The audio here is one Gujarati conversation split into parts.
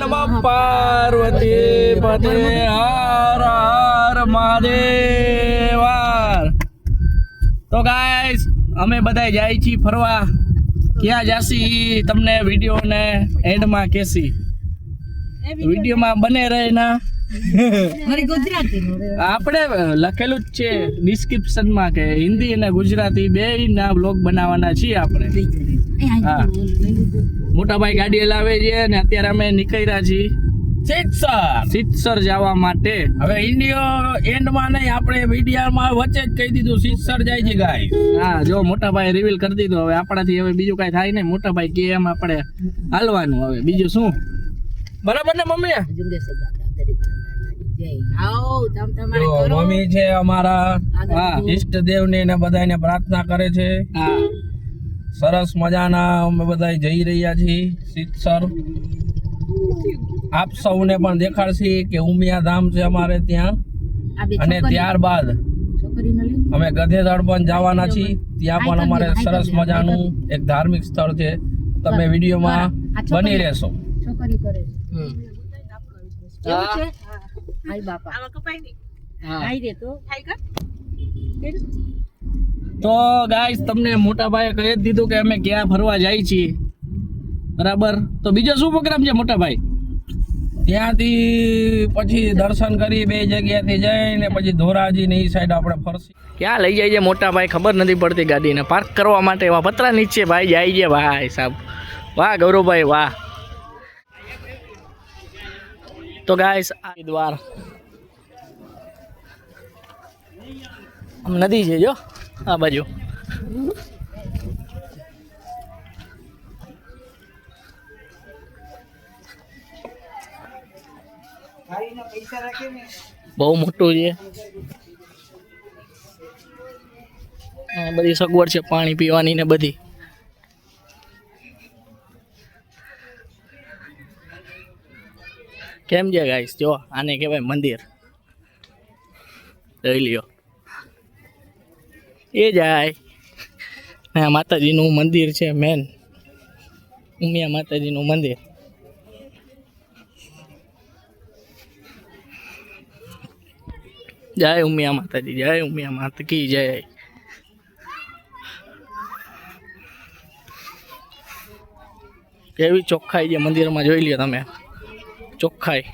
નમઃ પાર્વતી પતે હર હર મહાદેવ। તો ગાઈસ અમે બધા જાય છીએ ફરવા, ક્યાં જાસી તમને વિડીયો ને એન્ડમાં કહેસી, વિડીયોમાં બને રહે ના। આપણે લખેલું જ છે ડિસ્ક્રિપ્શનમાં કે હિન્દી અને ગુજરાતી બેયના વ્લોગ બનાવવાના છીએ આપણે। હા, મોટા ભાઈ ગાડી હલાવે છે ને અત્યારે અમે નીકળ્યા છીએ સિત્સર જવા માટે। હવે ઇન્ડિયો એન્ડમાં નહીં, આપણે વિડીયોમાં વચ્ચે જ કહી દીધું સિત્સર જાય છે ગાઈસ। હા, જો મોટા ભાઈ રિવીલ કરી દીધું, હવે આપણાથી હવે બીજું કઈ થાય નહીં, મોટા ભાઈ કે એમ આપણે હાલવાનું, હવે બીજું શું, બરાબર ને મમ્મી? મમ્મી છે અમારા, ઈષ્ટ દેવની ને બધાને પ્રાર્થના કરે છે। હા, સરસ મજાના અમે બધા જઈ રહ્યા છીએ સિત્સર। આપ સૌને પણ દેખાડશી કે ઉમિયા ધામ છે અમારે ત્યાં, અને ત્યારબાદ અમે ગધેધડ પણ જવાના છીએ, ત્યાં પણ અમારે સરસ મજાનું એક ધાર્મિક સ્થળ છે, તમે વિડીયોમાં બની રહેશો। તો ગાઈસ તમને મોટા ભાઈએ કહી દીધું કે અમે ક્યાં ફરવા જાય છીએ, બરાબર? તો બીજો શું પ્રોગ્રામ છે મોટા ભાઈ? ત્યાંથી પછી દર્શન કરી બે જગ્યાથી જઈને પછી ધોરાજી ની સાઈડ આપણે ફરશી। ક્યાં લઈ જાય છે મોટા ભાઈ ખબર નથી પડતી, ગાડીને પાર્ક કરવા માટે એવા પતરા નીચે ભાઈ જાય છે ભાઈ સાહેબ। વાહ ગૌરવભાઈ વાહ। તો ગાઈસ આ દ્વાર આમ નદી છે જો આ બાજુ, બહુ મોટું છે, બધી સગવડ છે પાણી પીવાની ને બધી। કેમ છે ગાઈસ, જો આને કહેવાય મંદિર, જોઈ લ્યો એ જાય ને માતાજીનું મંદિર છે, મેન ઉમિયા માતાજીનું મંદિર। જય ઉમિયા માતાજી, જય ઉમિયા માતા કી જય। કેવી ચોખ્ખાઈ છે મંદિરમાં, જોઈ લ્યો તમે ચોખ્ખાઈ।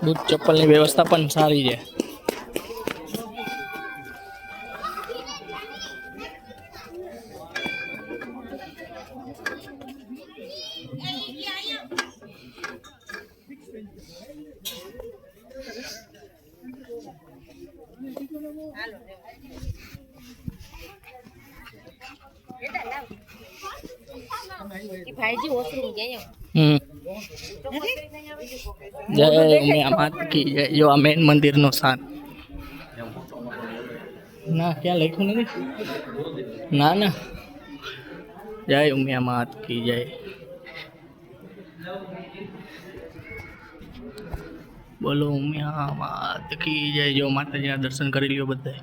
બૂટ ચપ્પલની વ્યવસ્થા પણ સારી છે। જય ઉમિયા માતા કી જય। જો આ મેન મંદિર નો સ્થાન ના, ક્યાં લખ્યું નથી, ના ના, જય ઉમિયા માતા કી જય। બોલો ઉમિયા માતા કી જય। જો માતાજીના દર્શન કરી લ્યો બધા।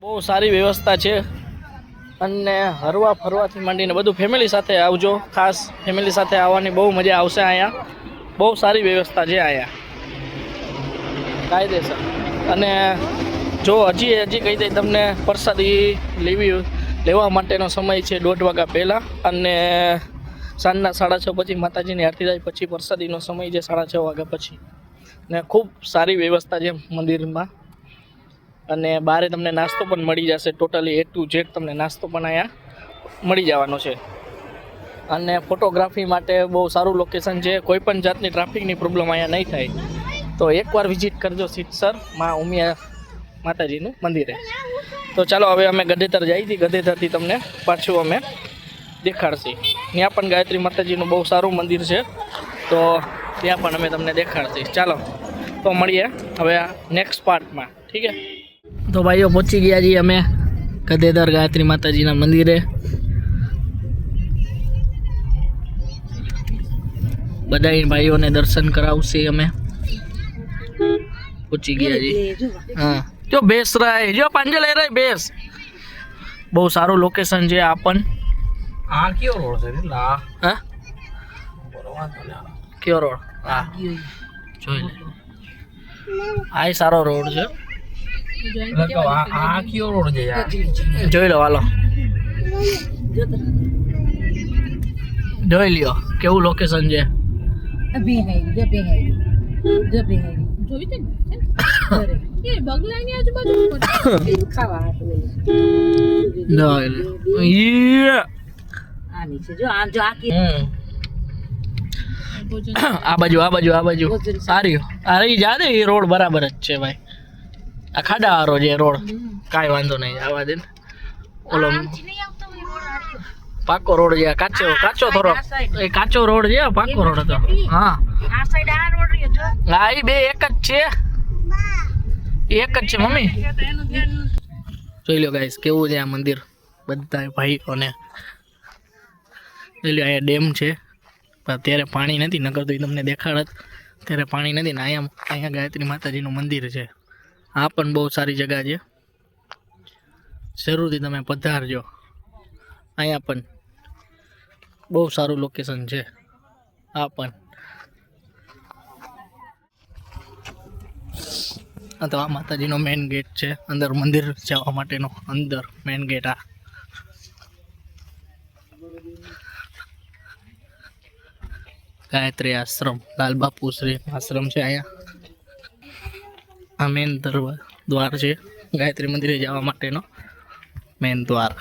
બહુ સારી વ્યવસ્થા છે, અને હરવા ફરવાથી માંડીને બધું ફેમિલી સાથે આવજો, ખાસ ફેમિલી સાથે આવવાની બહુ મજા આવશે। અહીંયા બહુ સારી વ્યવસ્થા છે અહીંયા કાયદેસર। અને જો હજી કહી દઈ તમને, પ્રસાદી લેવા માટેનો સમય છે 1:30 વાગ્યા પહેલાં, અને સાંજના 6:30 પછી માતાજીની આરતી થાય પછી પ્રસાદીનો સમય છે 6:30 વાગ્યા પછી, ને ખૂબ સારી વ્યવસ્થા છે મંદિરમાં। અને બારે તમને નાસ્તો પણ મળી જશે, ટોટલી A to Z તમને નાસ્તો પણ અહીંયા મળી જવાનો છે। અને ફોટોગ્રાફી માટે બહુ સારું લોકેશન છે, કોઈ પણ જાતની ટ્રાફિકની પ્રોબ્લેમ અહીંયા નહીં થાય। તો એકવાર વિઝિટ કરજો સિત્સર માં ઉમિયા માતાજીનું મંદિરે। તો ચાલો હવે અમે ગધેધર જઈએ છીએ, ગધેધરથી તમને પાછું અમે દેખાડશી। ત્યાં પણ ગાયત્રી માતાજીનું બહુ સારું મંદિર છે, તો ત્યાં પણ અમે તમને દેખાડશી। ચાલો તો મળીએ હવે નેક્સ્ટ પાર્ટમાં, ઠીક છે? તો ભાઈઓ પહોંચી ગયા છીએ અમે ગધેધર ગાયત્રી માતાજીના મંદિરે। બધા ભાઈઓને દર્શન કરાવશે અમે। પૂછી ગયા જી હા જો બેસ રહે જો પાંજે લઈ રહી બેસ બહુ સારું લોકેશન છે આ પણ આ કયો રોડ છે લા હા કયો રોડ હા જોઈ લે આ સારો રોડ છે આ કયો રોડ છે યાર જોઈ લો હાલો જોઈ લ્યો કેવું લોકેશન છે આ બાજુ સારી અરે જા દે એ રોડ બરાબર જ છે ભાઈ આ ખાડા વાળો છે રોડ કાંઈ વાંધો નહીં આવા દે ઓલો પાકો રોડ છે કાચો થોડો એ કાચો રોડ છે પાકો રોડ હતો હા હા એ બે એક જ છે એક જ છે મમ્મી જોઈ લો ગાઈસ કેવું છે આ મંદિર બધા ભાઈઓને જોઈ લો અહીંયા ડેમ છે પણ અત્યારે પાણી નથી નકર તો તમને દેખાડત ત્યારે પાણી નથી ને અહીંયા ગાયત્રી માતાજીનું મંદિર છે આ પણ બહુ સારી જગ્યા છે જરૂરથી તમે પધારજો અહીંયા પણ બહુ સારું લોકેશન છે આ પણ તો આ માતાજીનો મેઇન ગેટ છે અંદર મંદિર જવા માટેનો અંદર મેઇન ગેટ આ ગાયત્રી આશ્રમ લાલ બાપુ શ્રી આશ્રમ છે અહીંયા આ મેઇન દ્વાર છે ગાયત્રી મંદિરે જવા માટેનો મેઇન દ્વાર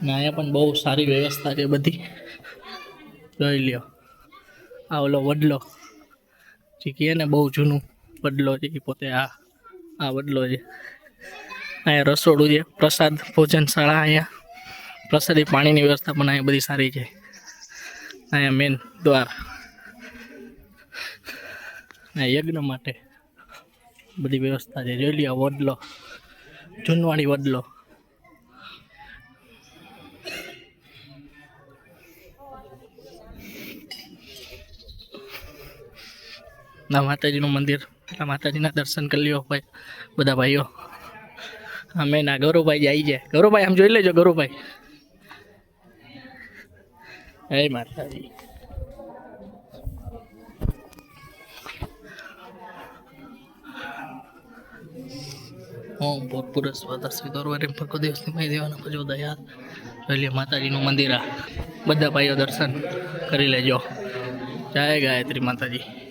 ને અહીંયા પણ બહુ સારી વ્યવસ્થા છે બધી જોઈ લ્યો આ ઓલો વડલો જે કહે ને બહુ જૂનું વડલો છે એ પોતે આ વડલો છે અહીંયા રસોડું છે પ્રસાદ ભોજનશાળા અહીંયા પ્રસાદી પાણીની વ્યવસ્થા પણ અહીંયા બધી સારી છે અહીંયા મેન દ્વાર યજ્ઞ માટે બધી વ્યવસ્થા છે જોઈ લ્યો વડલો જૂનવાણી વડલો ના માતાજીનું મંદિર એટલે માતાજીના દર્શન કરી લ્યો ભાઈ બધા ભાઈઓ અમે ના ગૌરવભાઈ આવી જાય ગૌરવભાઈ આમ જોઈ લેજો ગૌરવભાઈ હે માતાજી ઓમ ભૂતપૂર્વ સ્વાતા શ્રી દોરવારે ભગો દિવસની માહિતી દેવાના ભજો દયા જોઈ લ્યો માતાજીનું મંદિર આ બધા ભાઈઓ દર્શન કરી લેજો જય ગાયત્રી માતાજી